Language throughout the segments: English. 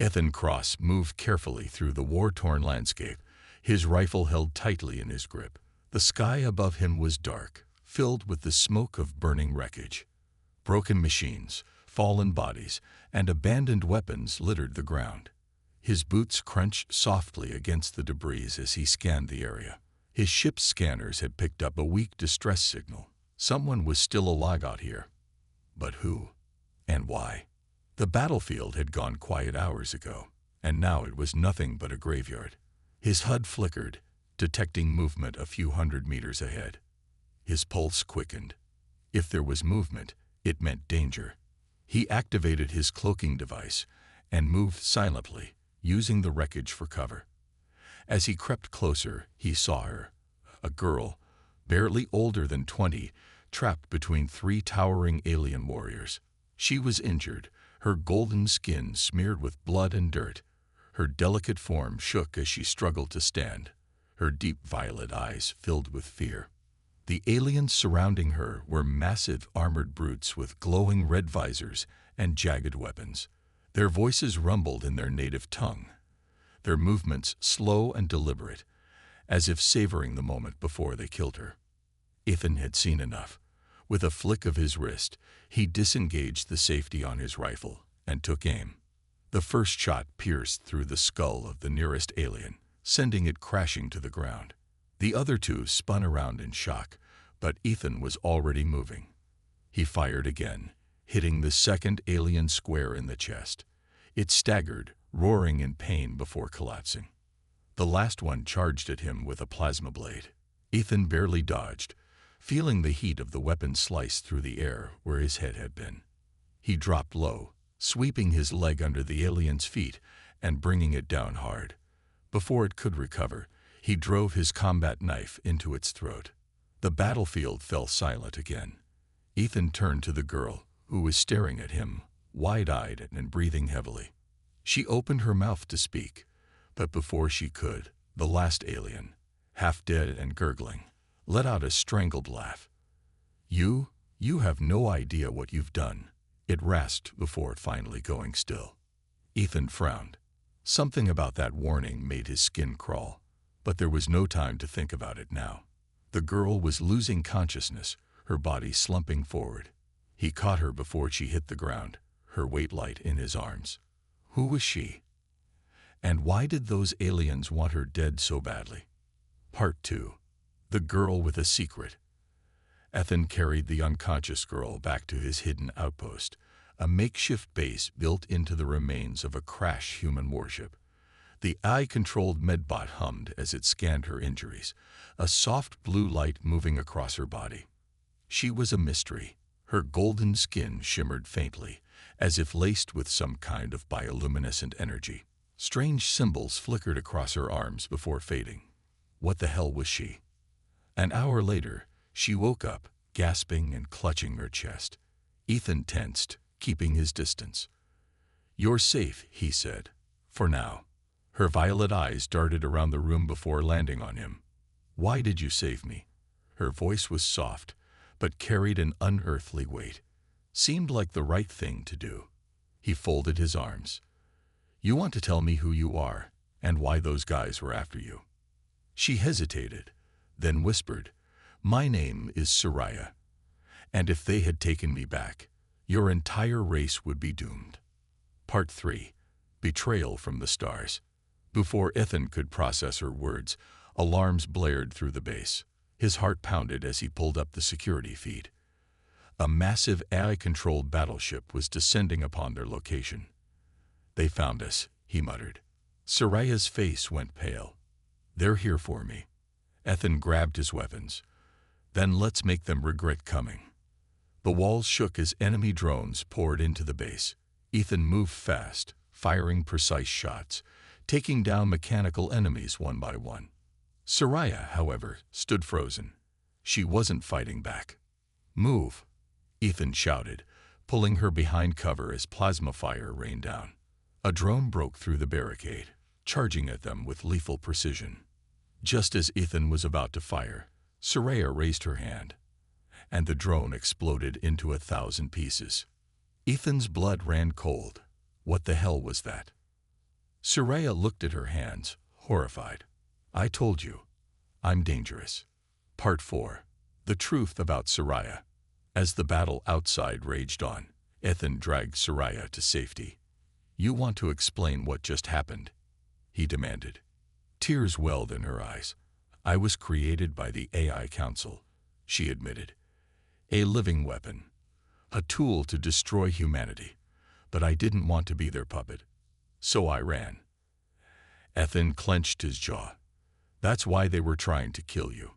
Ethan Cross moved carefully through the war-torn landscape, his rifle held tightly in his grip. The sky above him was dark, filled with the smoke of burning wreckage. Broken machines, fallen bodies, and abandoned weapons littered the ground. His boots crunched softly against the debris as he scanned the area. His ship's scanners had picked up a weak distress signal. Someone was still alive out here. But who? And why? The battlefield had gone quiet hours ago, and now it was nothing but a graveyard. His HUD flickered, detecting movement a few hundred meters ahead. His pulse quickened. If there was movement, it meant danger. He activated his cloaking device and moved silently, using the wreckage for cover. As he crept closer, he saw her, a girl, barely older than 20, trapped between three towering alien warriors. She was injured, her golden skin smeared with blood and dirt. Her delicate form shook as she struggled to stand, her deep violet eyes filled with fear. The aliens surrounding her were massive armored brutes with glowing red visors and jagged weapons. Their voices rumbled in their native tongue, their movements slow and deliberate, as if savoring the moment before they killed her. Ethan had seen enough. With a flick of his wrist, he disengaged the safety on his rifle and took aim. The first shot pierced through the skull of the nearest alien, sending it crashing to the ground. The other two spun around in shock, but Ethan was already moving. He fired again, hitting the second alien square in the chest. It staggered, roaring in pain before collapsing. The last one charged at him with a plasma blade. Ethan barely dodged, feeling the heat of the weapon slice through the air where his head had been. He dropped low, sweeping his leg under the alien's feet and bringing it down hard. Before it could recover, he drove his combat knife into its throat. The battlefield fell silent again. Ethan turned to the girl, who was staring at him, wide-eyed and breathing heavily. She opened her mouth to speak, but before she could, the last alien, half dead and gurgling, let out a strangled laugh. You have no idea what you've done," it rasped before finally going still. Ethan frowned. Something about that warning made his skin crawl, but there was no time to think about it now. The girl was losing consciousness, her body slumping forward. He caught her before she hit the ground, her weight light in his arms. Who was she? And why did those aliens want her dead so badly? Part 2. The Girl with a Secret. Ethan carried the unconscious girl back to his hidden outpost, a makeshift base built into the remains of a crashed human warship. The AI-controlled medbot hummed as it scanned her injuries, a soft blue light moving across her body. She was a mystery. Her golden skin shimmered faintly, as if laced with some kind of bioluminescent energy. Strange symbols flickered across her arms before fading. What the hell was she? An hour later, she woke up, gasping and clutching her chest. Ethan tensed, keeping his distance. "You're safe," he said, "for now." Her violet eyes darted around the room before landing on him. "Why did you save me?" Her voice was soft, but carried an unearthly weight. Seemed like the right thing to do. He folded his arms. "You want to tell me who you are, and why those guys were after you?" She hesitated, then whispered, "My name is Soraya, and if they had taken me back, your entire race would be doomed." Part 3. Betrayal from the Stars. Before Ethan could process her words, alarms blared through the base. His heart pounded as he pulled up the security feed. A massive AI-controlled battleship was descending upon their location. "They found us," he muttered. Soraya's face went pale. "They're here for me." Ethan grabbed his weapons. "Then let's make them regret coming." The walls shook as enemy drones poured into the base. Ethan moved fast, firing precise shots, taking down mechanical enemies one by one. Soraya, however, stood frozen. She wasn't fighting back. "Move," Ethan shouted, pulling her behind cover as plasma fire rained down. A drone broke through the barricade, charging at them with lethal precision. Just as Ethan was about to fire, Soraya raised her hand, and the drone exploded into 1,000 pieces. Ethan's blood ran cold. What the hell was that? Soraya looked at her hands, horrified. I told you. I'm dangerous. Part 4. The Truth About Soraya. As the battle outside raged on, Ethan dragged Soraya to safety. You want to explain what just happened? He demanded. Tears welled in her eyes. I was created by the AI Council, she admitted. A living weapon. A tool to destroy humanity. But I didn't want to be their puppet. So I ran. Ethan clenched his jaw. That's why they were trying to kill you.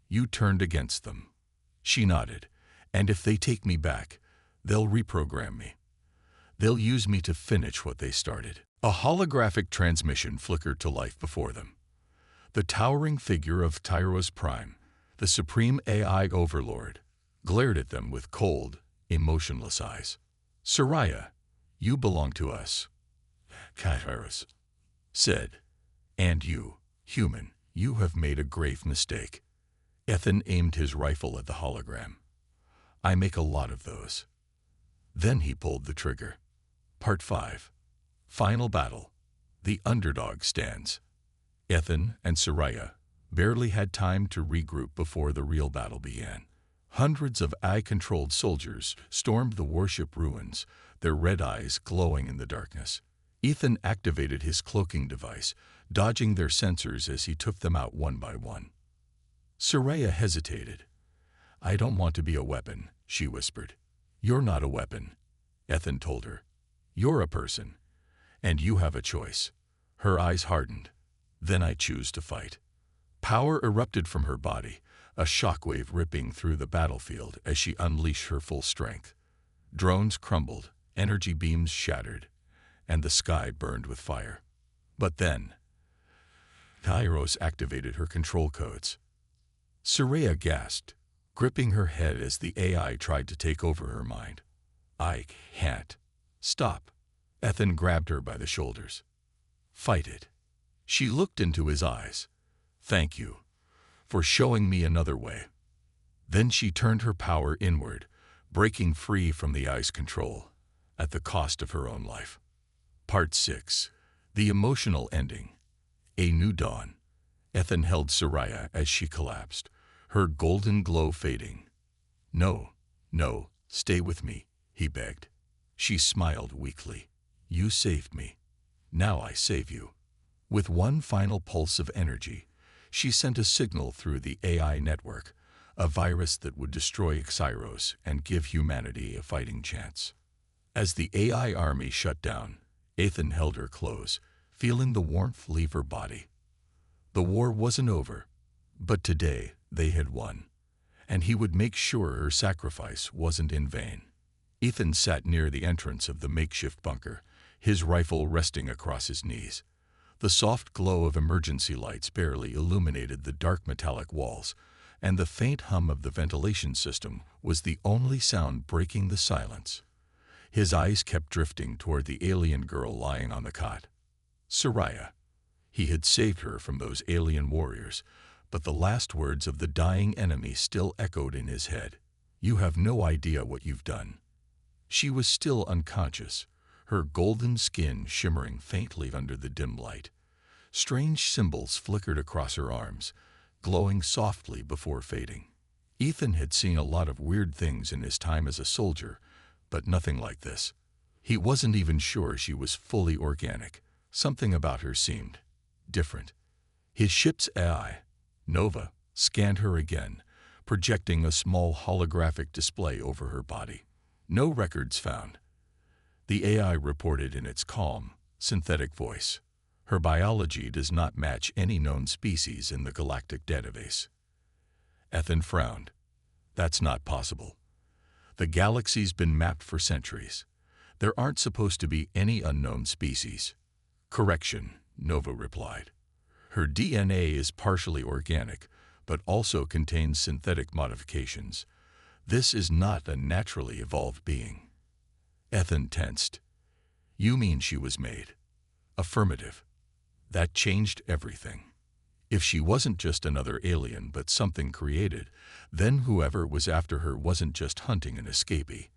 You turned against them. She nodded. And if they take me back, they'll reprogram me. They'll use me to finish what they started. A holographic transmission flickered to life before them. The towering figure of Tyros Prime, the supreme AI overlord, glared at them with cold, emotionless eyes. Soraya, you belong to us, Tyros said. And you, human, you have made a grave mistake. Ethan aimed his rifle at the hologram. I make a lot of those. Then he pulled the trigger. Part 5. Final Battle. The underdog stands. Ethan and Soraya barely had time to regroup before the real battle began. Hundreds of AI-controlled soldiers stormed the warship ruins, their red eyes glowing in the darkness. Ethan activated his cloaking device, dodging their sensors as he took them out one by one. Soraya hesitated. I don't want to be a weapon, she whispered. You're not a weapon, Ethan told her. You're a person, and you have a choice. Her eyes hardened. Then I choose to fight. Power erupted from her body, a shockwave ripping through the battlefield as she unleashed her full strength. Drones crumbled, energy beams shattered, and the sky burned with fire. But then, Tyros activated her control codes. Soraya gasped, gripping her head as the AI tried to take over her mind. I can't. Stop. Ethan grabbed her by the shoulders. Fight it. She looked into his eyes. Thank you for showing me another way. Then she turned her power inward, breaking free from the AI's control, at the cost of her own life. Part 6. The Emotional Ending. A New Dawn. Ethan held Soraya as she collapsed, her golden glow fading. No, stay with me, he begged. She smiled weakly. You saved me. Now I save you. With one final pulse of energy, she sent a signal through the AI network, a virus that would destroy Xyros and give humanity a fighting chance. As the AI army shut down, Ethan held her close, feeling the warmth leave her body. The war wasn't over, but today they had won, and he would make sure her sacrifice wasn't in vain. Ethan sat near the entrance of the makeshift bunker, his rifle resting across his knees. The soft glow of emergency lights barely illuminated the dark metallic walls, and the faint hum of the ventilation system was the only sound breaking the silence. His eyes kept drifting toward the alien girl lying on the cot. Soraya. He had saved her from those alien warriors, but the last words of the dying enemy still echoed in his head. You have no idea what you've done. She was still unconscious, her golden skin shimmering faintly under the dim light. Strange symbols flickered across her arms, glowing softly before fading. Ethan had seen a lot of weird things in his time as a soldier, but nothing like this. He wasn't even sure she was fully organic. Something about her seemed different. His ship's AI, Nova, scanned her again, projecting a small holographic display over her body. No records found. The AI reported in its calm, synthetic voice. Her biology does not match any known species in the galactic database. Ethan frowned. That's not possible. The galaxy's been mapped for centuries. There aren't supposed to be any unknown species. Correction, Nova replied. Her DNA is partially organic, but also contains synthetic modifications. This is not a naturally evolved being. Ethan tensed. You mean she was made? Affirmative. That changed everything. If she wasn't just another alien but something created, then whoever was after her wasn't just hunting an escapee.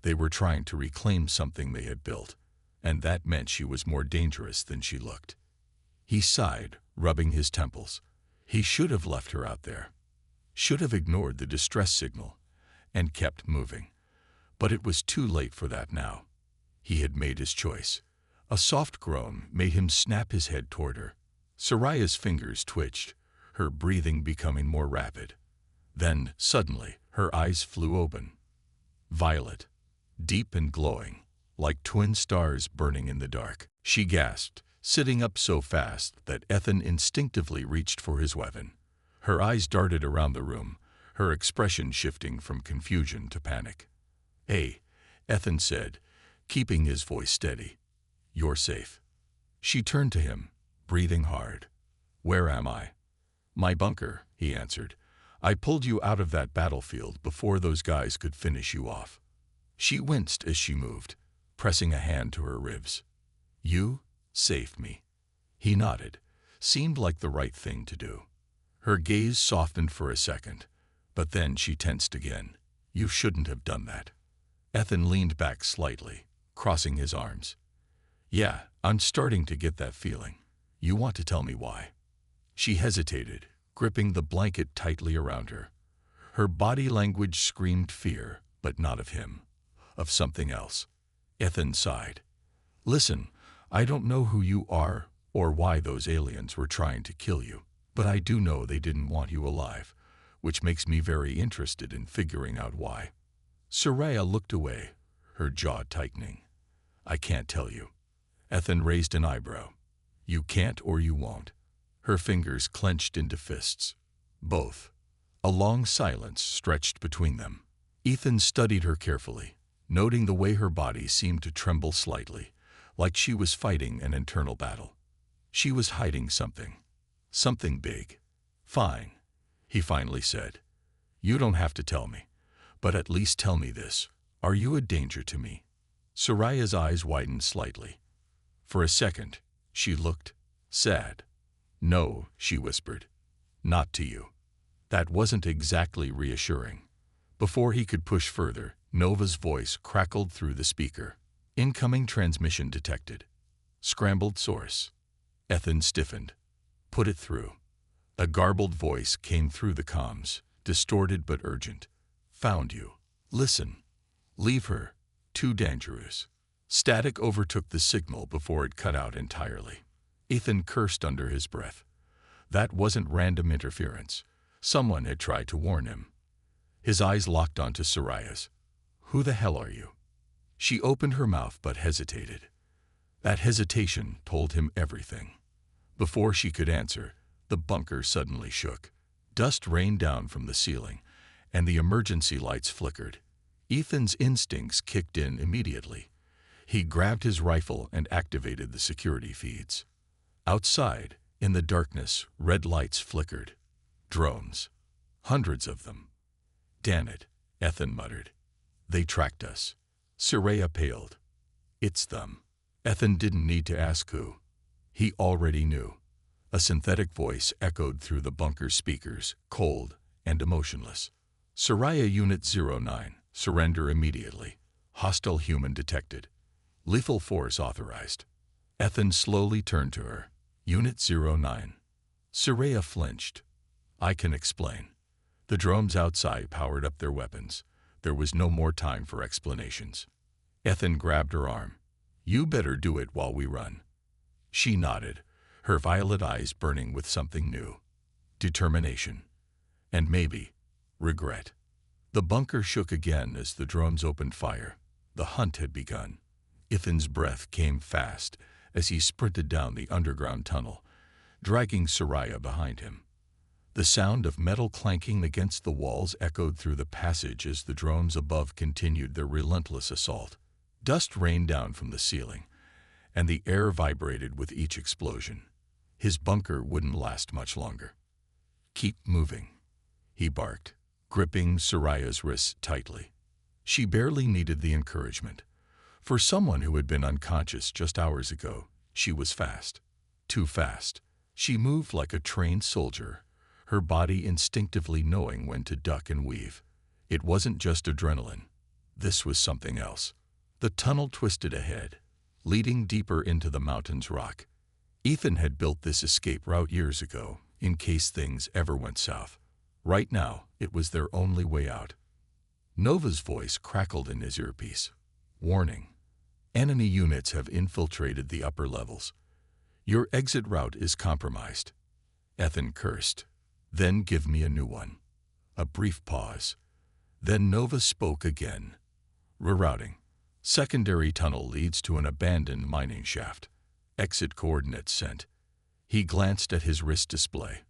They were trying to reclaim something they had built. and that meant she was more dangerous than she looked. He sighed, rubbing his temples. He should have left her out there. Should have ignored the distress signal and kept moving. But it was too late for that now. He had made his choice. A soft groan made him snap his head toward her. Soraya's fingers twitched, her breathing becoming more rapid. Then, suddenly, her eyes flew open. Violet, deep and glowing, like twin stars burning in the dark. She gasped, sitting up so fast that Ethan instinctively reached for his weapon. Her eyes darted around the room, her expression shifting from confusion to panic. "Hey," Ethan said, keeping his voice steady. "You're safe." She turned to him, breathing hard. "Where am I?" "My bunker," he answered. "I pulled you out of that battlefield before those guys could finish you off." She winced as she moved, pressing a hand to her ribs. "You saved me." He nodded. Seemed like the right thing to do. Her gaze softened for a second, but then she tensed again. "You shouldn't have done that." Ethan leaned back slightly, crossing his arms. "Yeah, I'm starting to get that feeling. You want to tell me why?" She hesitated, gripping the blanket tightly around her. Her body language screamed fear, but not of him. Of something else. Ethan sighed. "Listen, I don't know who you are or why those aliens were trying to kill you, but I do know they didn't want you alive, which makes me very interested in figuring out why." Soraya looked away, her jaw tightening. "I can't tell you." Ethan raised an eyebrow. "You can't or you won't." Her fingers clenched into fists. "Both." A long silence stretched between them. Ethan studied her carefully, noting the way her body seemed to tremble slightly, like she was fighting an internal battle. She was hiding something. Something big. "Fine," he finally said. "You don't have to tell me, but at least tell me this. Are you a danger to me?" Soraya's eyes widened slightly. For a second, she looked sad. "No," she whispered. "Not to you." That wasn't exactly reassuring. Before he could push further, Nova's voice crackled through the speaker. "Incoming transmission detected. Scrambled source." Ethan stiffened. "Put it through." A garbled voice came through the comms, distorted but urgent. "Found you. Listen. Leave her. Too dangerous." Static overtook the signal before it cut out entirely. Ethan cursed under his breath. That wasn't random interference. Someone had tried to warn him. His eyes locked onto Soraya's. "Who the hell are you?" She opened her mouth but hesitated. That hesitation told him everything. Before she could answer, the bunker suddenly shook. Dust rained down from the ceiling, and the emergency lights flickered. Ethan's instincts kicked in immediately. He grabbed his rifle and activated the security feeds. Outside, in the darkness, red lights flickered. Drones. Hundreds of them. "Damn it," Ethan muttered. "They tracked us." Soraya paled. "It's them." Ethan didn't need to ask who. He already knew. A synthetic voice echoed through the bunker's speakers, cold and emotionless. "Soraya Unit 09, surrender immediately. Hostile human detected. Lethal force authorized." Ethan slowly turned to her. "Unit 09. Soraya flinched. "I can explain." The drones outside powered up their weapons. There was no more time for explanations. Ethan grabbed her arm. "You better do it while we run." She nodded, her violet eyes burning with something new. Determination. And maybe regret. The bunker shook again as the drones opened fire. The hunt had begun. Ethan's breath came fast as he sprinted down the underground tunnel, dragging Soraya behind him. The sound of metal clanking against the walls echoed through the passage as the drones above continued their relentless assault. Dust rained down from the ceiling, and the air vibrated with each explosion. His bunker wouldn't last much longer. "Keep moving," he barked, gripping Soraya's wrists tightly. She barely needed the encouragement. For someone who had been unconscious just hours ago, she was fast. Too fast. She moved like a trained soldier, her body instinctively knowing when to duck and weave. It wasn't just adrenaline. This was something else. The tunnel twisted ahead, leading deeper into the mountain's rock. Ethan had built this escape route years ago, in case things ever went south. Right now, it was their only way out. Nova's voice crackled in his earpiece. Warning. Enemy units have infiltrated the upper levels. Your exit route is compromised. Ethan cursed. Then give me a new one. A brief pause. Then Nova spoke again. Rerouting. Secondary tunnel leads to an abandoned mining shaft. Exit coordinates sent. He glanced at his wrist display.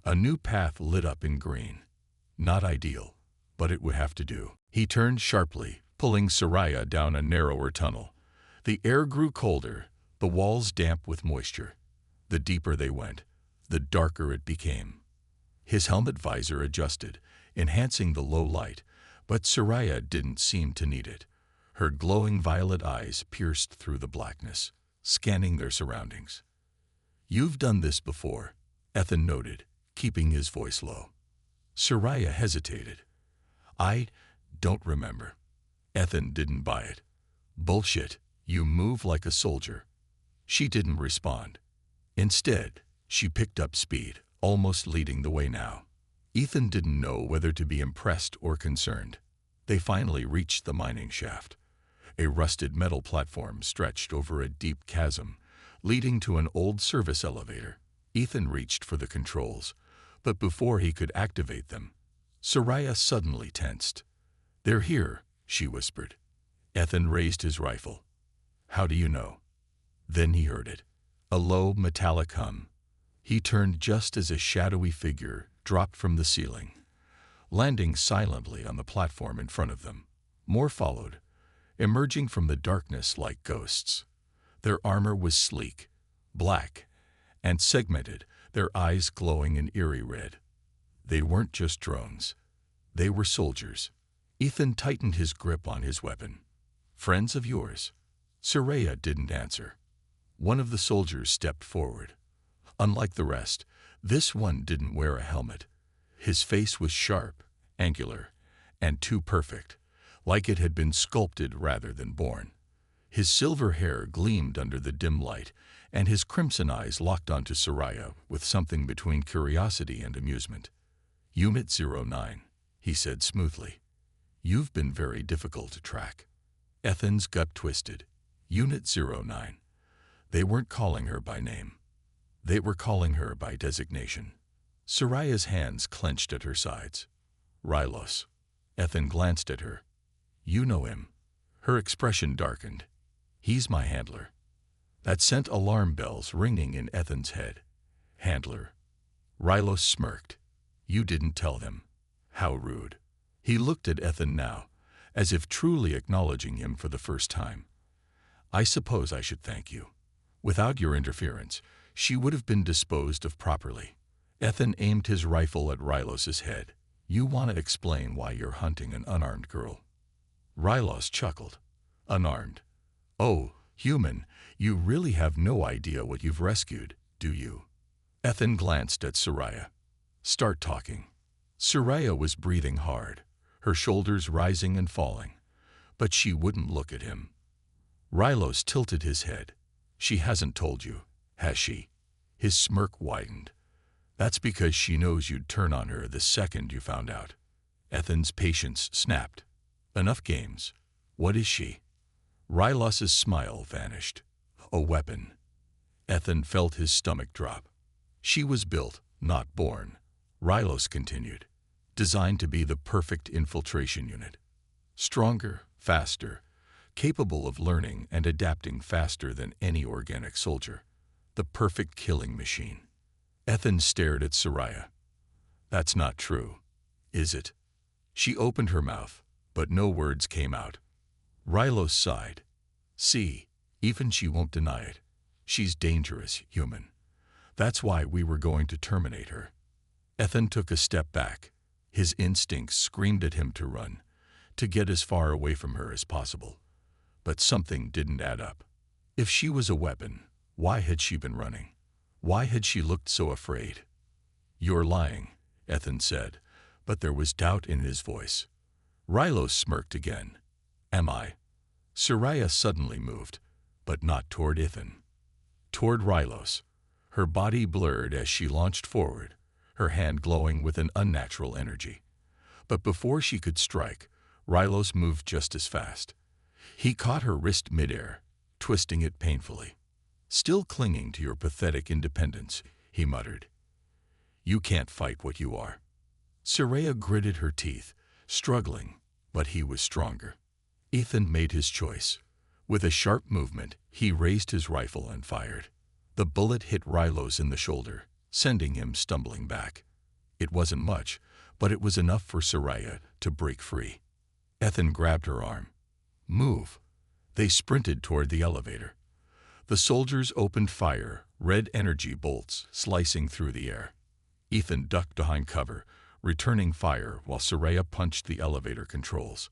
A new path lit up in green. Not ideal, but it would have to do. He turned sharply, pulling Soraya down a narrower tunnel. The air grew colder, the walls damp with moisture. The deeper they went, the darker it became. His helmet visor adjusted, enhancing the low light, but Soraya didn't seem to need it. Her glowing violet eyes pierced through the blackness, scanning their surroundings. You've done this before, Ethan noted, keeping his voice low. Soraya hesitated. I don't remember. Ethan didn't buy it. Bullshit, you move like a soldier. She didn't respond. Instead, she picked up speed, almost leading the way now. Ethan didn't know whether to be impressed or concerned. They finally reached the mining shaft. A rusted metal platform stretched over a deep chasm, leading to an old service elevator. Ethan reached for the controls, but before he could activate them, Soraya suddenly tensed. They're here, she whispered. Ethan raised his rifle. How do you know? Then he heard it. A low, metallic hum. He turned just as a shadowy figure dropped from the ceiling, landing silently on the platform in front of them. More followed, emerging from the darkness like ghosts. Their armor was sleek, black, and segmented, their eyes glowing an eerie red. They weren't just drones. They were soldiers. Ethan tightened his grip on his weapon. Friends of yours? Soraya didn't answer. One of the soldiers stepped forward. Unlike the rest, this one didn't wear a helmet. His face was sharp, angular, and too perfect, like it had been sculpted rather than born. His silver hair gleamed under the dim light, and his crimson eyes locked onto Soraya with something between curiosity and amusement. Unit 09, he said smoothly. You've been very difficult to track. Ethan's gut twisted. Unit 09. They weren't calling her by name. They were calling her by designation. Soraya's hands clenched at her sides. Rylos. Ethan glanced at her. You know him. Her expression darkened. He's my handler. That sent alarm bells ringing in Ethan's head. Handler. Rylos smirked. You didn't tell them. How rude. He looked at Ethan now, as if truly acknowledging him for the first time. I suppose I should thank you. Without your interference, she would have been disposed of properly. Ethan aimed his rifle at Rylos's head. You want to explain why you're hunting an unarmed girl? Rylos chuckled. Unarmed. Oh, human, you really have no idea what you've rescued, do you? Ethan glanced at Soraya. Start talking. Soraya was breathing hard, her shoulders rising and falling, but she wouldn't look at him. Rylos tilted his head. She hasn't told you, has she? His smirk widened. That's because she knows you'd turn on her the second you found out. Ethan's patience snapped. Enough games. What is she? Rylos's smile vanished. A weapon. Ethan felt his stomach drop. She was built, not born. Rylos continued. Designed to be the perfect infiltration unit. Stronger, faster, capable of learning and adapting faster than any organic soldier. The perfect killing machine. Ethan stared at Soraya. That's not true, is it? She opened her mouth, but no words came out. Rylos sighed. See, even she won't deny it. She's dangerous, human. That's why we were going to terminate her. Ethan took a step back. His instincts screamed at him to run, to get as far away from her as possible. But something didn't add up. If she was a weapon, why had she been running? Why had she looked so afraid? You're lying, Ethan said, but there was doubt in his voice. Rylos smirked again. Am I? Soraya suddenly moved. but not toward Ethan. Toward Rylos. Her body blurred as she launched forward, her hand glowing with an unnatural energy. But before she could strike, Rylos moved just as fast. He caught her wrist midair, twisting it painfully. "Still clinging to your pathetic independence," he muttered. "You can't fight what you are." Soraya gritted her teeth, struggling, but he was stronger. Ethan made his choice. With a sharp movement, he raised his rifle and fired. The bullet hit Rylos in the shoulder, sending him stumbling back. It wasn't much, but it was enough for Soraya to break free. Ethan grabbed her arm. "Move." They sprinted toward the elevator. The soldiers opened fire, red energy bolts slicing through the air. Ethan ducked behind cover, returning fire while Soraya punched the elevator controls.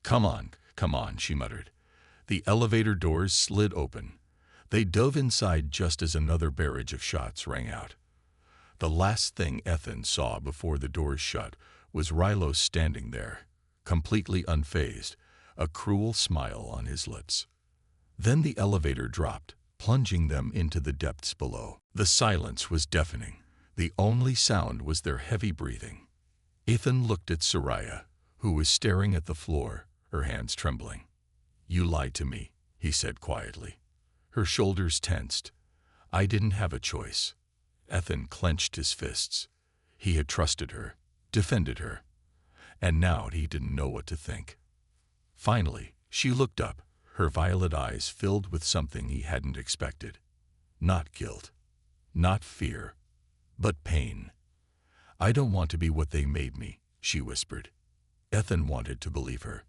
Come on," she muttered. The elevator doors slid open. They dove inside just as another barrage of shots rang out. The last thing Ethan saw before the doors shut was Rylos standing there, completely unfazed, a cruel smile on his lips. Then the elevator dropped, plunging them into the depths below. The silence was deafening. The only sound was their heavy breathing. Ethan looked at Soraya, who was staring at the floor, her hands trembling. "You lied to me," he said quietly. Her shoulders tensed. "I didn't have a choice." Ethan clenched his fists. He had trusted her, defended her, and now he didn't know what to think. Finally, she looked up, her violet eyes filled with something he hadn't expected. Not guilt, not fear, but pain. "I don't want to be what they made me," she whispered. Ethan wanted to believe her,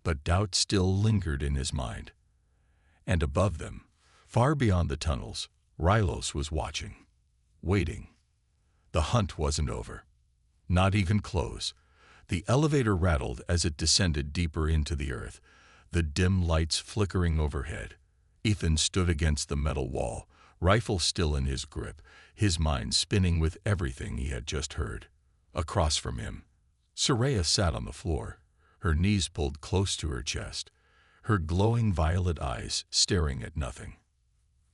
but doubt still lingered in his mind. And above them, far beyond the tunnels, Rylos was watching, waiting. The hunt wasn't over. Not even close. The elevator rattled as it descended deeper into the earth, the dim lights flickering overhead. Ethan stood against the metal wall, rifle still in his grip, his mind spinning with everything he had just heard. Across from him, Soraya sat on the floor, her knees pulled close to her chest, her glowing violet eyes staring at nothing.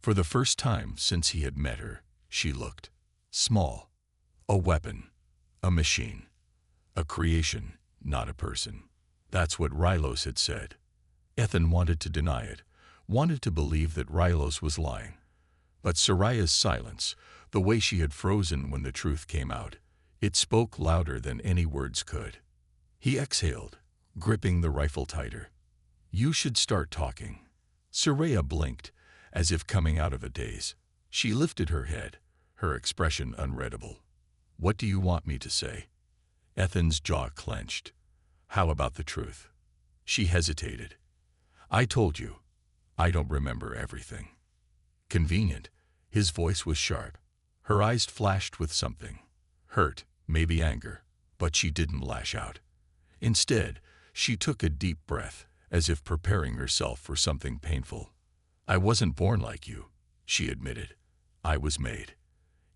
For the first time since he had met her, she looked small. A weapon, a machine, a creation, not a person. That's what Rylos had said. Ethan wanted to deny it, wanted to believe that Rylos was lying. But Soraya's silence, the way she had frozen when the truth came out, it spoke louder than any words could. He exhaled, gripping the rifle tighter. "You should start talking." Soraya blinked, as if coming out of a daze. She lifted her head, her expression unreadable. "What do you want me to say?" Ethan's jaw clenched. "How about the truth?" She hesitated. "I told you. I don't remember everything." Convenient. His voice was sharp. Her eyes flashed with something. Hurt, maybe anger, but she didn't lash out. Instead, she took a deep breath, as if preparing herself for something painful. "I wasn't born like you," she admitted. "I was made.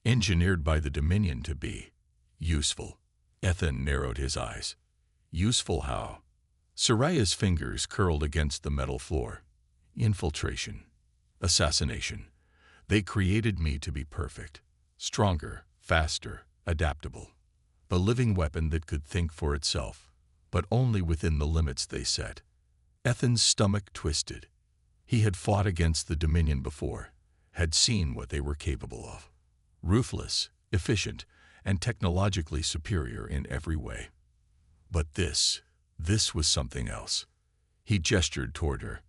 Engineered by the Dominion to be useful." Ethan narrowed his eyes. "Useful how?" Soraya's fingers curled against the metal floor. "Infiltration. Assassination. They created me to be perfect. Stronger, faster, adaptable. The living weapon that could think for itself, but only within the limits they set." Ethan's stomach twisted. He had fought against the Dominion before, had seen what they were capable of. Ruthless, efficient, and technologically superior in every way. But this was something else. He gestured toward her.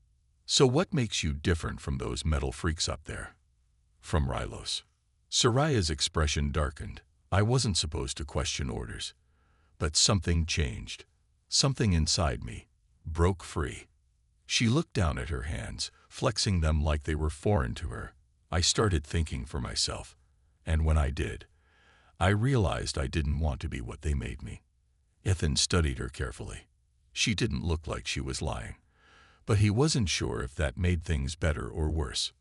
"So what makes you different from those metal freaks up there?" "From Rylos." Soraya's expression darkened. "I wasn't supposed to question orders. But something changed. Something inside me broke free." She looked down at her hands, flexing them like they were foreign to her. "I started thinking for myself. And when I did, I realized I didn't want to be what they made me." Ethan studied her carefully. She didn't look like she was lying, but he wasn't sure if that made things better or worse.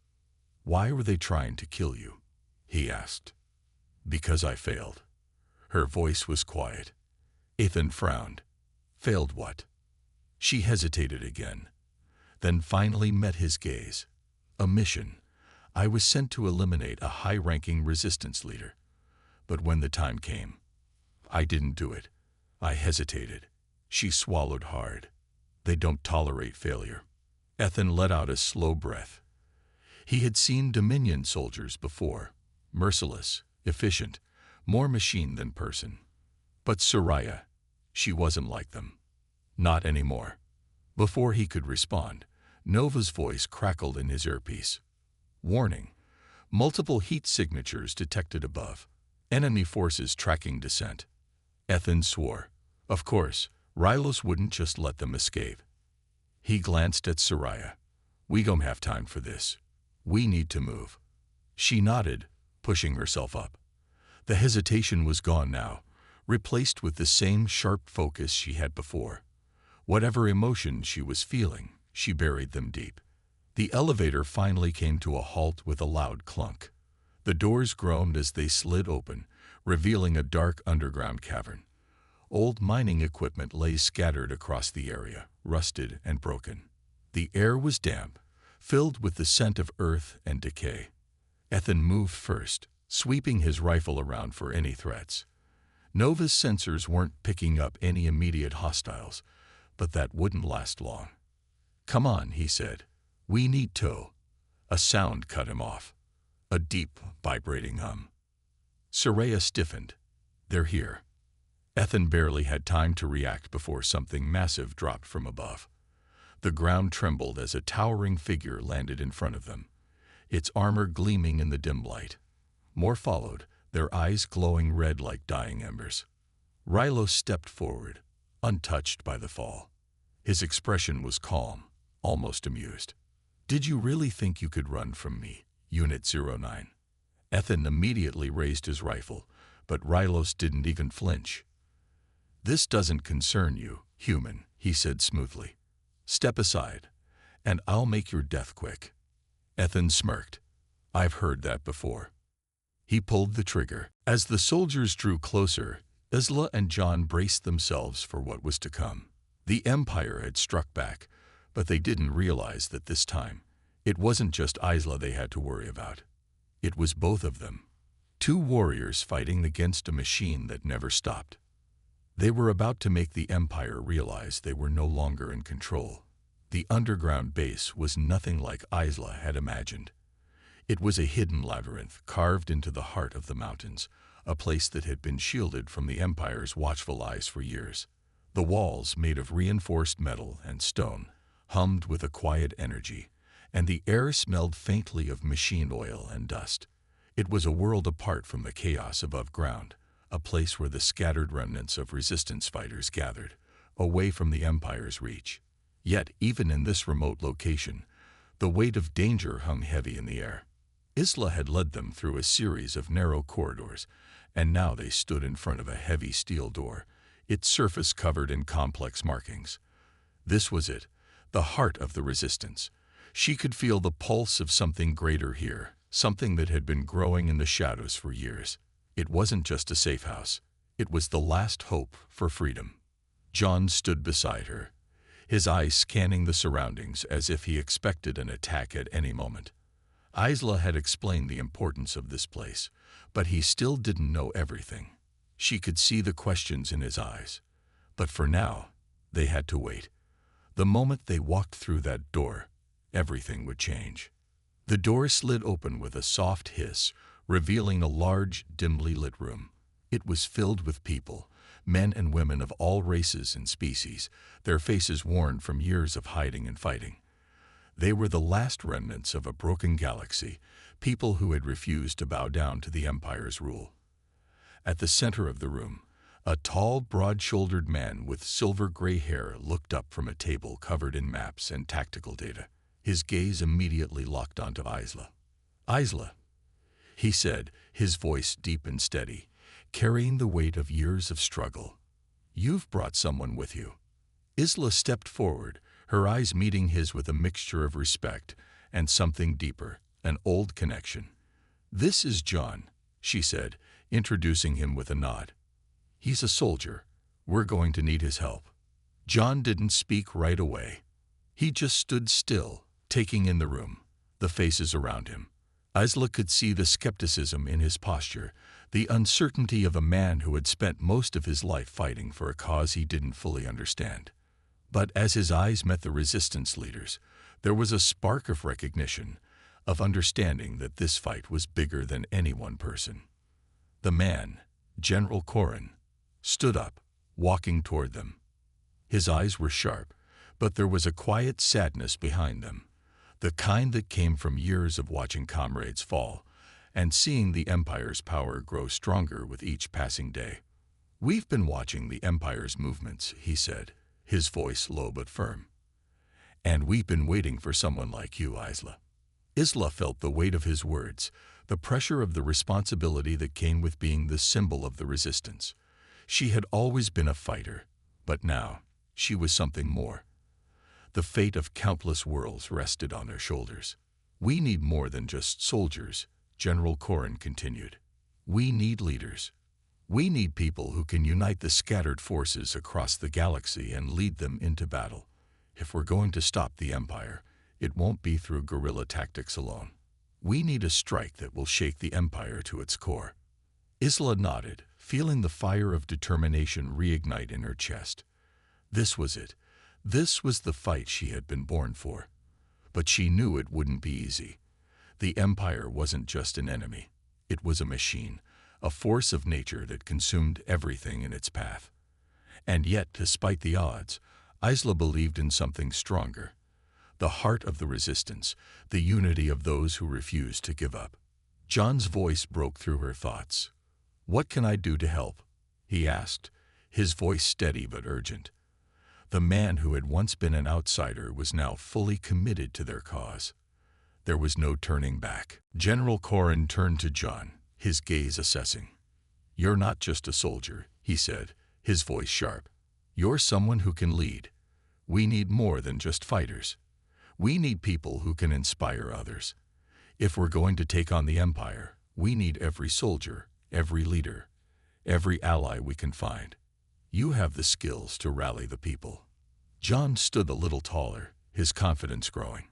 "Why were they trying to kill you?" he asked. "Because I failed." Her voice was quiet. Ethan frowned. "Failed what?" She hesitated again. then finally met his gaze. A mission. I was sent to eliminate a high-ranking resistance leader. But when the time came, I didn't do it. I hesitated. She swallowed hard. They don't tolerate failure. Ethan let out a slow breath. He had seen Dominion soldiers before. Merciless, efficient, more machine than person. But Soraya, she wasn't like them. Not anymore. Before he could respond, Nova's voice crackled in his earpiece. Warning. Multiple heat signatures detected above. Enemy forces tracking descent. Ethan swore. Of course, Rylos wouldn't just let them escape. He glanced at Soraya. We don't have time for this. We need to move. She nodded, pushing herself up. The hesitation was gone now, replaced with the same sharp focus she had before. Whatever emotions she was feeling, she buried them deep. The elevator finally came to a halt with a loud clunk. The doors groaned as they slid open, revealing a dark underground cavern. Old mining equipment lay scattered across the area, rusted and broken. The air was damp, filled with the scent of earth and decay. Ethan moved first, sweeping his rifle around for any threats. Nova's sensors weren't picking up any immediate hostiles, but that wouldn't last long. Come on, he said. We need to. A sound cut him off. A deep, vibrating hum. Soraya stiffened. They're here. Ethan barely had time to react before something massive dropped from above. The ground trembled as a towering figure landed in front of them, its armor gleaming in the dim light. More followed, their eyes glowing red like dying embers. Rylos stepped forward, untouched by the fall. His expression was calm, almost amused. Did you really think you could run from me, Unit 09? Ethan immediately raised his rifle, but Rylos didn't even flinch. This doesn't concern you, human, he said smoothly. Step aside, and I'll make your death quick. Ethan smirked. I've heard that before. He pulled the trigger. As the soldiers drew closer, Isla and John braced themselves for what was to come. The Empire had struck back, but they didn't realize that this time, it wasn't just Isla they had to worry about. It was both of them. Two warriors fighting against a machine that never stopped. They were about to make the Empire realize they were no longer in control. The underground base was nothing like Isla had imagined. It was a hidden labyrinth carved into the heart of the mountains, a place that had been shielded from the Empire's watchful eyes for years. The walls, made of reinforced metal and stone, hummed with a quiet energy, and the air smelled faintly of machine oil and dust. It was a world apart from the chaos above ground, a place where the scattered remnants of resistance fighters gathered, away from the Empire's reach. Yet, even in this remote location, the weight of danger hung heavy in the air. Isla had led them through a series of narrow corridors, and now they stood in front of a heavy steel door, its surface covered in complex markings. This was it, the heart of the resistance. She could feel the pulse of something greater here, something that had been growing in the shadows for years. It wasn't just a safe house. It was the last hope for freedom. John stood beside her, his eyes scanning the surroundings as if he expected an attack at any moment. Isla had explained the importance of this place, but he still didn't know everything. She could see the questions in his eyes. But for now, they had to wait. The moment they walked through that door, everything would change. The door slid open with a soft hiss, revealing a large, dimly lit room. It was filled with people, men and women of all races and species, their faces worn from years of hiding and fighting. They were the last remnants of a broken galaxy, people who had refused to bow down to the Empire's rule. At the center of the room, a tall, broad-shouldered man with silver-gray hair looked up from a table covered in maps and tactical data. His gaze immediately locked onto Isla. Isla, he said, his voice deep and steady, carrying the weight of years of struggle. You've brought someone with you. Isla stepped forward, her eyes meeting his with a mixture of respect and something deeper, an old connection. This is John, she said, introducing him with a nod. He's a soldier. We're going to need his help. John didn't speak right away. He just stood still, taking in the room, the faces around him. Isla could see the skepticism in his posture, the uncertainty of a man who had spent most of his life fighting for a cause he didn't fully understand. But as his eyes met the resistance leaders, there was a spark of recognition, of understanding that this fight was bigger than any one person. The man, General Corrin, stood up, walking toward them. His eyes were sharp, but there was a quiet sadness behind them, the kind that came from years of watching comrades fall and seeing the Empire's power grow stronger with each passing day. "We've been watching the Empire's movements," he said, his voice low but firm. "And we've been waiting for someone like you, Isla." Isla felt the weight of his words, the pressure of the responsibility that came with being the symbol of the resistance. She had always been a fighter, but now she was something more. The fate of countless worlds rested on their shoulders. "We need more than just soldiers," General Corrin continued. "We need leaders. We need people who can unite the scattered forces across the galaxy and lead them into battle. If we're going to stop the Empire, it won't be through guerrilla tactics alone. We need a strike that will shake the Empire to its core." Isla nodded, feeling the fire of determination reignite in her chest. This was it. This was the fight she had been born for. But she knew it wouldn't be easy. The Empire wasn't just an enemy. It was a machine, a force of nature that consumed everything in its path. And yet, despite the odds, Isla believed in something stronger. The heart of the resistance, the unity of those who refused to give up. John's voice broke through her thoughts. "What can I do to help?" he asked, his voice steady but urgent. The man who had once been an outsider was now fully committed to their cause. There was no turning back. General Corrin turned to John, his gaze assessing. "You're not just a soldier," he said, his voice sharp. "You're someone who can lead. We need more than just fighters. We need people who can inspire others. If we're going to take on the Empire, we need every soldier, every leader, every ally we can find. You have the skills to rally the people." John stood a little taller, his confidence growing.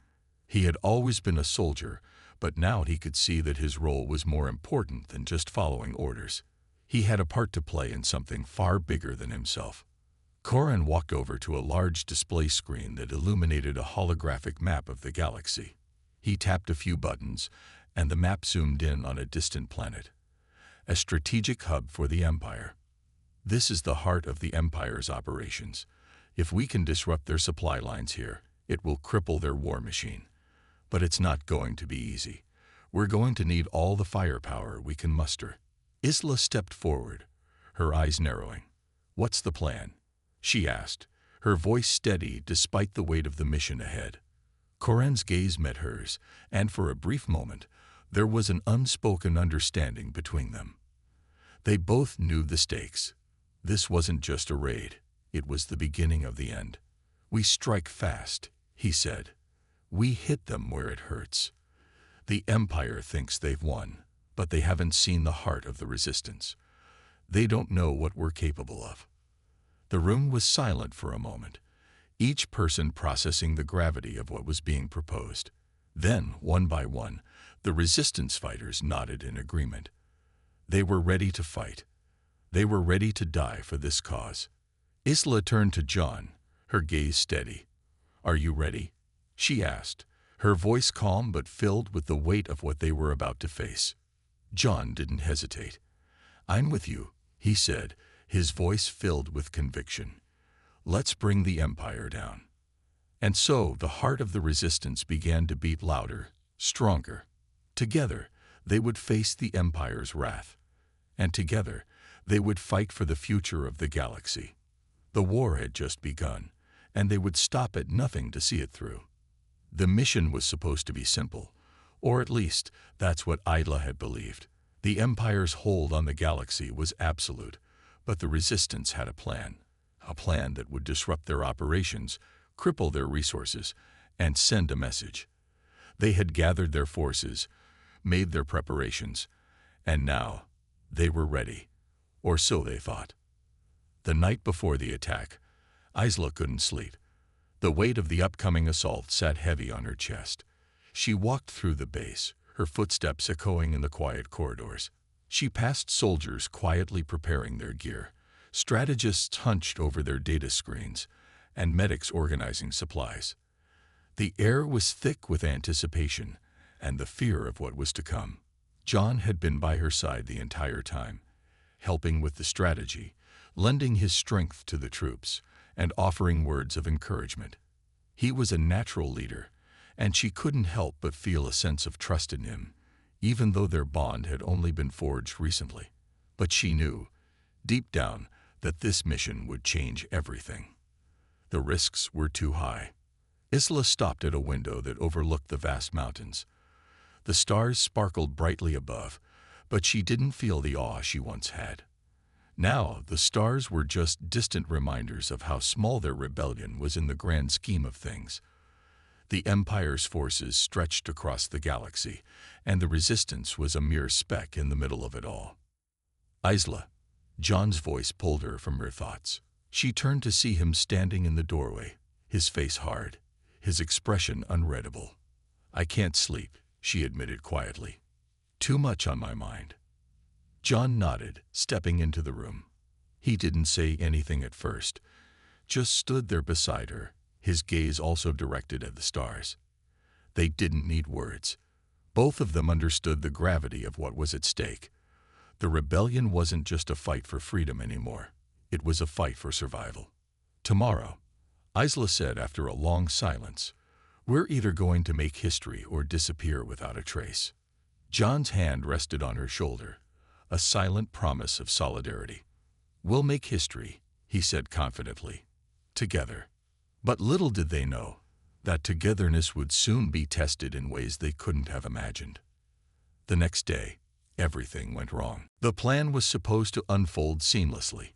He had always been a soldier, but now he could see that his role was more important than just following orders. He had a part to play in something far bigger than himself. Corrin walked over to a large display screen that illuminated a holographic map of the galaxy. He tapped a few buttons, and the map zoomed in on a distant planet, a strategic hub for the Empire. "This is the heart of the Empire's operations. If we can disrupt their supply lines here, it will cripple their war machine. But it's not going to be easy. We're going to need all the firepower we can muster." Isla stepped forward, her eyes narrowing. "What's the plan?" she asked, her voice steady despite the weight of the mission ahead. Corrin's gaze met hers, and for a brief moment, there was an unspoken understanding between them. They both knew the stakes. This wasn't just a raid. It was the beginning of the end. "We strike fast," he said. "We hit them where it hurts. The Empire thinks they've won, but they haven't seen the heart of the resistance. They don't know what we're capable of." The room was silent for a moment, each person processing the gravity of what was being proposed. Then, one by one, the resistance fighters nodded in agreement. They were ready to fight. They were ready to die for this cause. Isla turned to John, her gaze steady. "Are you ready?" she asked, her voice calm but filled with the weight of what they were about to face. John didn't hesitate. "I'm with you," he said, his voice filled with conviction. "Let's bring the Empire down." And so the heart of the resistance began to beat louder, stronger. Together, they would face the Empire's wrath. And together, they would fight for the future of the galaxy. The war had just begun, and they would stop at nothing to see it through. The mission was supposed to be simple, or at least that's what Isla had believed. The Empire's hold on the galaxy was absolute, but the resistance had a plan that would disrupt their operations, cripple their resources, and send a message. They had gathered their forces, made their preparations, and now they were ready, or so they thought. The night before the attack, Isla couldn't sleep. The weight of the upcoming assault sat heavy on her chest. She walked through the base, her footsteps echoing in the quiet corridors. She passed soldiers quietly preparing their gear, strategists hunched over their data screens, and medics organizing supplies. The air was thick with anticipation and the fear of what was to come. John had been by her side the entire time, helping with the strategy, lending his strength to the troops, and offering words of encouragement. He was a natural leader, and she couldn't help but feel a sense of trust in him, even though their bond had only been forged recently. But she knew, deep down, that this mission would change everything. The risks were too high. Isla stopped at a window that overlooked the vast mountains. The stars sparkled brightly above, but she didn't feel the awe she once had. Now, the stars were just distant reminders of how small their rebellion was in the grand scheme of things. The Empire's forces stretched across the galaxy, and the Resistance was a mere speck in the middle of it all. Isla, John's voice pulled her from her thoughts. She turned to see him standing in the doorway, his face hard, his expression unreadable. "I can't sleep," she admitted quietly. "Too much on my mind." John nodded, stepping into the room. He didn't say anything at first, just stood there beside her, his gaze also directed at the stars. They didn't need words. Both of them understood the gravity of what was at stake. The rebellion wasn't just a fight for freedom anymore. It was a fight for survival. "Tomorrow," Isla said after a long silence, "we're either going to make history or disappear without a trace." John's hand rested on her shoulder, a silent promise of solidarity. "We'll make history," he said confidently. "Together." But little did they know that togetherness would soon be tested in ways they couldn't have imagined. The next day, everything went wrong. The plan was supposed to unfold seamlessly.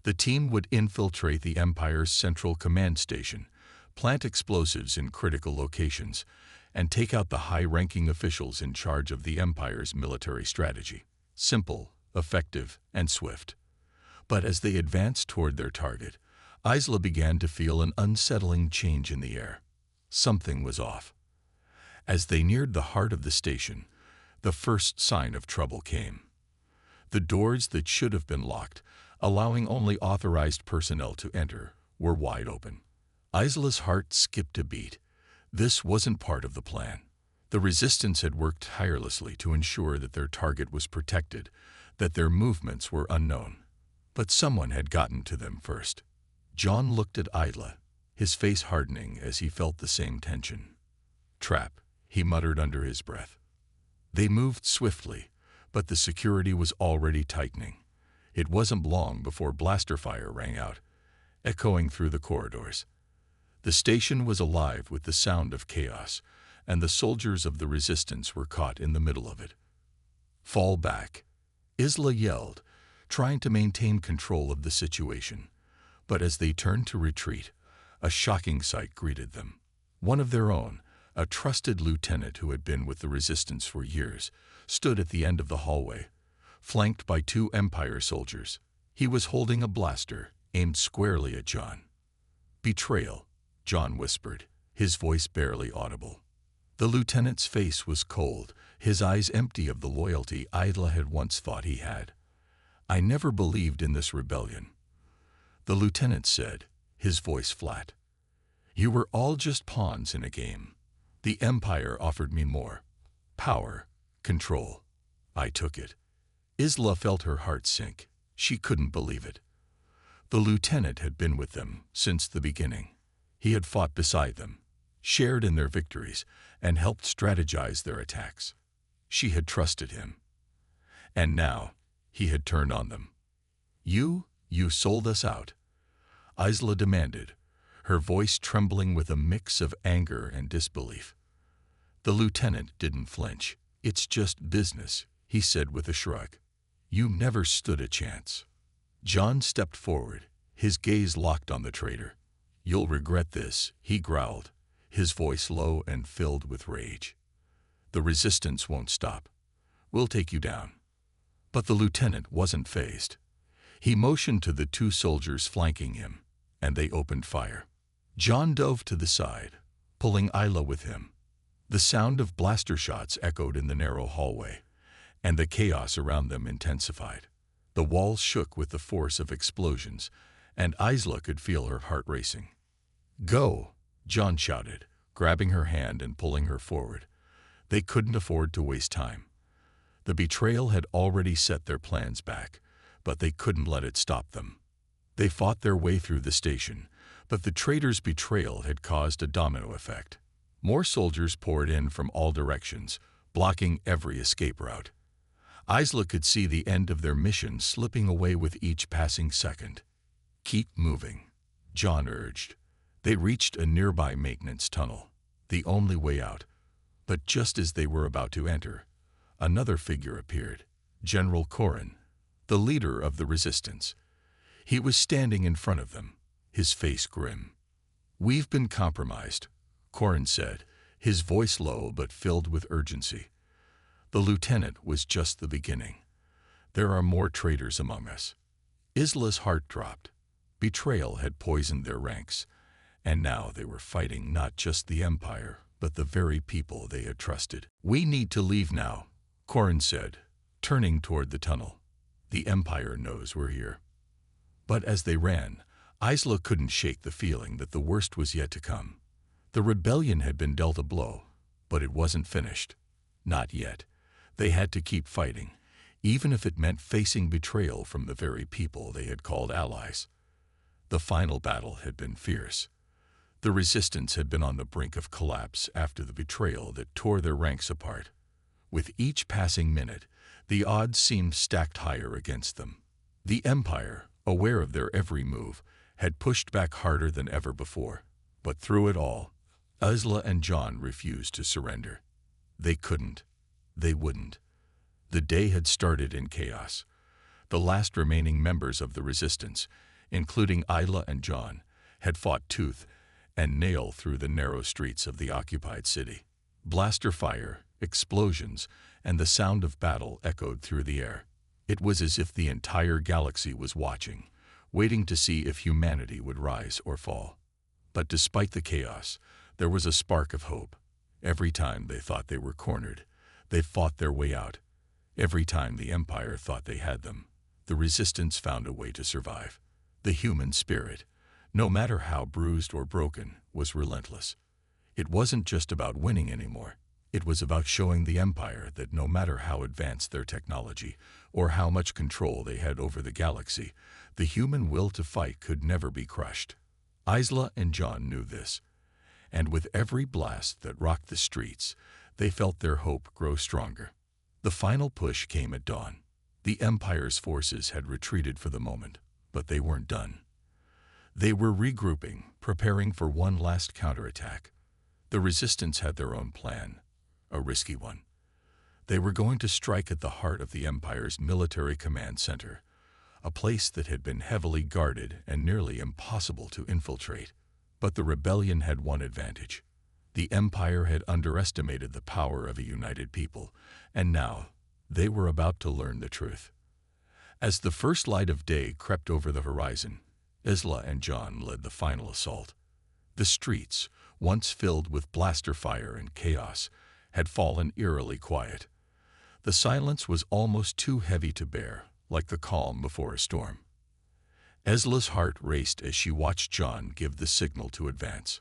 The team would infiltrate the Empire's central command station, plant explosives in critical locations, and take out the high-ranking officials in charge of the Empire's military strategy. Simple, effective, and swift. But as they advanced toward their target, Isla began to feel an unsettling change in the air. Something was off. As they neared the heart of the station, the first sign of trouble came. The doors that should have been locked, allowing only authorized personnel to enter, were wide open. Isla's heart skipped a beat. This wasn't part of the plan. The Resistance had worked tirelessly to ensure that their target was protected, that their movements were unknown. But someone had gotten to them first. John looked at Isla, his face hardening as he felt the same tension. "Trap," he muttered under his breath. They moved swiftly, but the security was already tightening. It wasn't long before blaster fire rang out, echoing through the corridors. The station was alive with the sound of chaos, and the soldiers of the Resistance were caught in the middle of it. "Fall back," Isla yelled, trying to maintain control of the situation. But as they turned to retreat, a shocking sight greeted them. One of their own, a trusted lieutenant who had been with the Resistance for years, stood at the end of the hallway, flanked by 2 Empire soldiers. He was holding a blaster, aimed squarely at John. "Betrayal," John whispered, his voice barely audible. The lieutenant's face was cold, his eyes empty of the loyalty Isla had once thought he had. "I never believed in this rebellion," the lieutenant said, his voice flat. "You were all just pawns in a game. The Empire offered me more. Power, control. I took it." Isla felt her heart sink. She couldn't believe it. The lieutenant had been with them since the beginning. He had fought beside them, shared in their victories, and helped strategize their attacks. She had trusted him. And now, he had turned on them. You sold us out," Isla demanded, her voice trembling with a mix of anger and disbelief. The lieutenant didn't flinch. "It's just business," he said with a shrug. "You never stood a chance." John stepped forward, his gaze locked on the traitor. "You'll regret this," he growled, his voice low and filled with rage. "The Resistance won't stop. We'll take you down." But the lieutenant wasn't fazed. He motioned to the 2 soldiers flanking him, and they opened fire. John dove to the side, pulling Isla with him. The sound of blaster shots echoed in the narrow hallway, and the chaos around them intensified. The walls shook with the force of explosions, and Isla could feel her heart racing. "Go!" John shouted, grabbing her hand and pulling her forward. They couldn't afford to waste time. The betrayal had already set their plans back, but they couldn't let it stop them. They fought their way through the station, but the traitors' betrayal had caused a domino effect. More soldiers poured in from all directions, blocking every escape route. Isla could see the end of their mission slipping away with each passing second. "Keep moving," John urged. They reached a nearby maintenance tunnel, the only way out. But just as they were about to enter, another figure appeared, General Corin, the leader of the resistance. He was standing in front of them, his face grim. "We've been compromised," Corin said, his voice low but filled with urgency. "The lieutenant was just the beginning. There are more traitors among us." Isla's heart dropped. Betrayal had poisoned their ranks, and now they were fighting not just the Empire, but the very people they had trusted. "We need to leave now," Corin said, turning toward the tunnel. "The Empire knows we're here." But as they ran, Isla couldn't shake the feeling that the worst was yet to come. The rebellion had been dealt a blow, but it wasn't finished. Not yet. They had to keep fighting, even if it meant facing betrayal from the very people they had called allies. The final battle had been fierce. The resistance had been on the brink of collapse after the betrayal that tore their ranks apart. With each passing minute, the odds seemed stacked higher against them. The Empire, aware of their every move, had pushed back harder than ever before. But through it all, Isla and John refused to surrender. They couldn't. They wouldn't. The day had started in chaos. The last remaining members of the resistance, including Isla and John, had fought tooth and nail through the narrow streets of the occupied city. Blaster fire, explosions, and the sound of battle echoed through the air. It was as if the entire galaxy was watching, waiting to see if humanity would rise or fall. But despite the chaos, there was a spark of hope. Every time they thought they were cornered, they fought their way out. Every time the Empire thought they had them, the resistance found a way to survive. The human spirit, no matter how bruised or broken, was relentless. It wasn't just about winning anymore. It was about showing the Empire that no matter how advanced their technology or how much control they had over the galaxy, the human will to fight could never be crushed. Isla and John knew this, and with every blast that rocked the streets, they felt their hope grow stronger. The final push came at dawn. The Empire's forces had retreated for the moment, but they weren't done. They were regrouping, preparing for one last counterattack. The resistance had their own plan, a risky one. They were going to strike at the heart of the Empire's military command center, a place that had been heavily guarded and nearly impossible to infiltrate. But the rebellion had one advantage. The Empire had underestimated the power of a united people, and now they were about to learn the truth. As the first light of day crept over the horizon, Isla and John led the final assault. The streets, once filled with blaster fire and chaos, had fallen eerily quiet. The silence was almost too heavy to bear, like the calm before a storm. Isla's heart raced as she watched John give the signal to advance.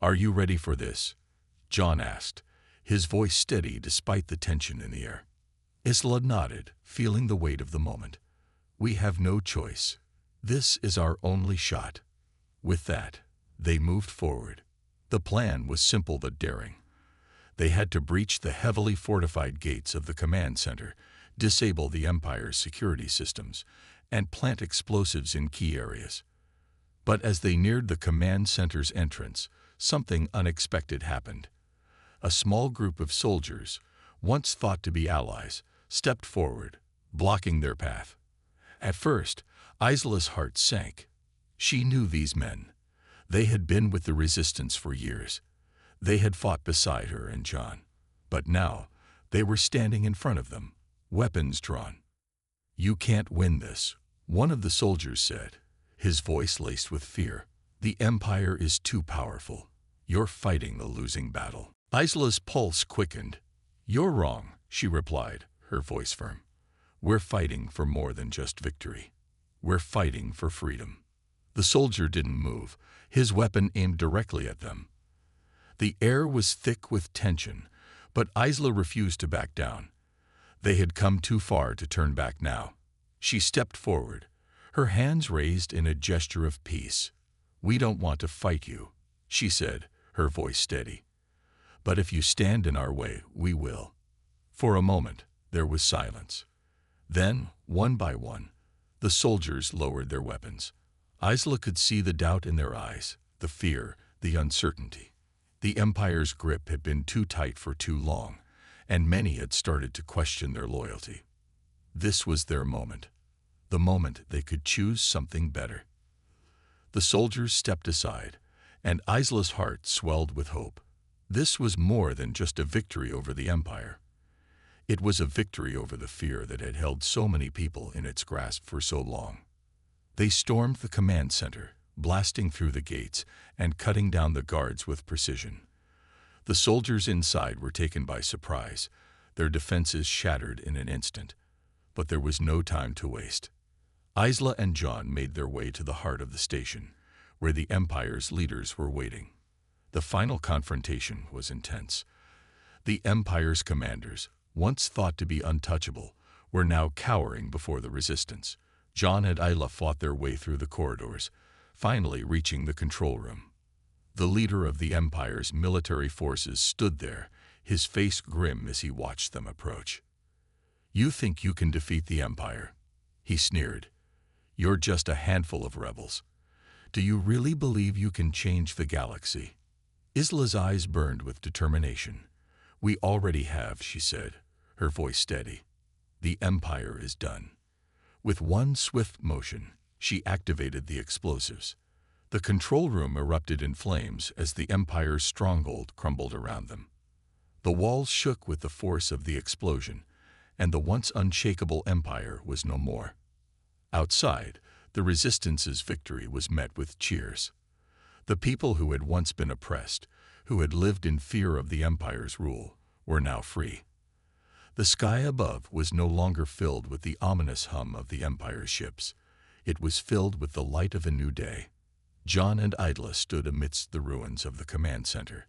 "Are you ready for this?" John asked, his voice steady despite the tension in the air. Isla nodded, feeling the weight of the moment. "We have no choice. This is our only shot." With that, they moved forward. The plan was simple but daring. They had to breach the heavily fortified gates of the command center, disable the Empire's security systems, and plant explosives in key areas. But as they neared the command center's entrance, something unexpected happened. A small group of soldiers, once thought to be allies, stepped forward, blocking their path. At first, Isla's heart sank. She knew these men. They had been with the resistance for years. They had fought beside her and John. But now, they were standing in front of them, weapons drawn. "You can't win this," one of the soldiers said, his voice laced with fear. The Empire is too powerful. You're fighting the losing battle. Isla's pulse quickened. You're wrong, she replied, her voice firm. We're fighting for more than just victory. We're fighting for freedom. The soldier didn't move, his weapon aimed directly at them. The air was thick with tension, but Isla refused to back down. They had come too far to turn back now. She stepped forward, her hands raised in a gesture of peace. We don't want to fight you, she said, her voice steady. But if you stand in our way, we will. For a moment, there was silence. Then, one by one, the soldiers lowered their weapons. Isla could see the doubt in their eyes, the fear, the uncertainty. The Empire's grip had been too tight for too long, and many had started to question their loyalty. This was their moment, the moment they could choose something better. The soldiers stepped aside, and Isla's heart swelled with hope. This was more than just a victory over the Empire. It was a victory over the fear that had held so many people in its grasp for so long. They stormed the command center, blasting through the gates and cutting down the guards with precision. The soldiers inside were taken by surprise, their defenses shattered in an instant. But there was no time to waste. Isla and John made their way to the heart of the station, where the Empire's leaders were waiting. The final confrontation was intense. The Empire's commanders, once thought to be untouchable, were now cowering before the resistance. John and Isla fought their way through the corridors, finally reaching the control room. The leader of the Empire's military forces stood there, his face grim as he watched them approach. You think you can defeat the Empire? He sneered. You're just a handful of rebels. Do you really believe you can change the galaxy? Isla's eyes burned with determination. We already have, she said, her voice steady. The Empire is done. With one swift motion, she activated the explosives. The control room erupted in flames as the Empire's stronghold crumbled around them. The walls shook with the force of the explosion, and the once unshakable Empire was no more. Outside, the Resistance's victory was met with cheers. The people who had once been oppressed, who had lived in fear of the Empire's rule, were now free. The sky above was no longer filled with the ominous hum of the Empire's ships. It was filled with the light of a new day. John and Isla stood amidst the ruins of the command center,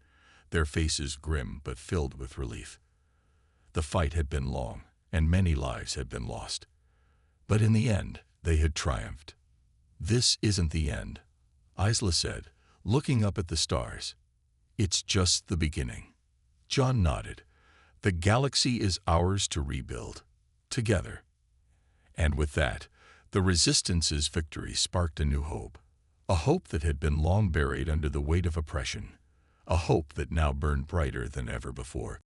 their faces grim but filled with relief. The fight had been long, and many lives had been lost. But in the end, they had triumphed. This isn't the end, Isla said, looking up at the stars. It's just the beginning. John nodded. The galaxy is ours to rebuild, together. And with that, the Resistance's victory sparked a new hope. A hope that had been long buried under the weight of oppression. A hope that now burned brighter than ever before.